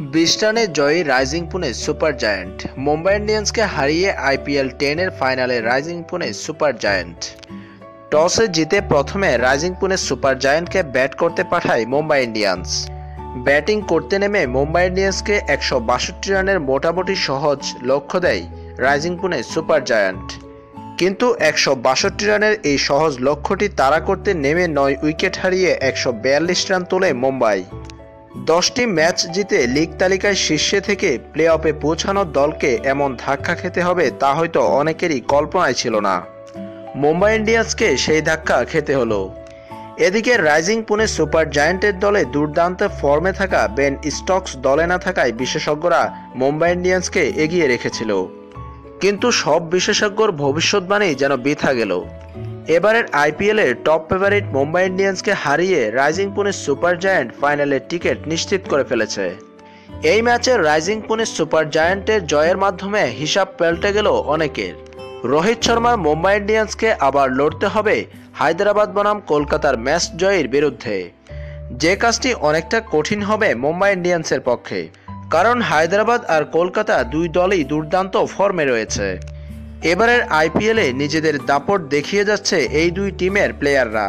20 রানে জয়ী Rising Pune Super Giant. Mumbai ইন্ডিয়ান্সকে হারিয়ে আইপিএল 10-এর ফাইনালে রাইজিং পুনে সুপার জায়ান্ট। টসে জিতে প্রথমে রাইজিং পুনে সুপার জায়ান্টকে ব্যাট করতে পাঠায় মুম্বাই ইন্ডিয়ান্স। ব্যাটিং করতে নেমে মুম্বাই ইন্ডিয়ান্সকে 162 রানের মোটামুটি সহজ লক্ষ্য দেয় রাইজিং পুনে সুপার জায়ান্ট। কিন্তু 162 রানের এই সহজ লক্ষ্যটি তাড়া করতে নেমে 9 উইকেট হারিয়ে 142 রান তোলে মুম্বাই। 10টি ম্যাচ জিতে লিগ তালিকায় শীর্ষে থেকে প্লে অফে পৌঁছানো দলকে এমন ধাক্কা খেতে হবে তা হয়তো অনেকেরই কল্পনায় ছিল না। মুম্বাই ইন্ডিয়ান্সকে সেই ধাক্কা খেতে হলো। এদিকে রাইজিং পুনে সুপার জায়ান্টের দলে দুর্দান্ত ফর্মে থাকা বেন স্টোকস দলে না থাকায় বিশেষজ্ঞরা মুম্বাই ইন্ডিয়ান্সকে এগিয়ে রেখেছিল। কিন্তু সব বিশেষজ্ঞর ভবিষ্যৎবাণী যেন বৃথা গেল। এবারের আইপিএলের টপ ফেভারিট মুম্বাই ইন্ডিয়ান্সকে হারিয়ে রাইজিং পুনে সুপার জায়ান্ট ফাইনালের টিকিট নিশ্চিত করে ফেলেছে। এই ম্যাচে রাইজিং পুনে সুপার জায়ান্টের জয়ের মাধ্যমে হিসাব পাল্টে গেল অনেকের। রোহিত শর্মার মুম্বাই ইন্ডিয়ান্সকে আবার লড়তে হবে হায়দরাবাদ বনাম কলকাতার ম্যাচ জয়ের বিরুদ্ধে, যে কাজটি অনেকটা কঠিন হবে মুম্বাই ইন্ডিয়ান্সের পক্ষে, কারণ হায়দরাবাদ আর কলকাতা দুই দলই দুর্দান্ত ফর্মে রয়েছে। এবারের আইপিএলে নিজেদের দাপট দেখিয়ে যাচ্ছে এই দুই টিমের প্লেয়াররা।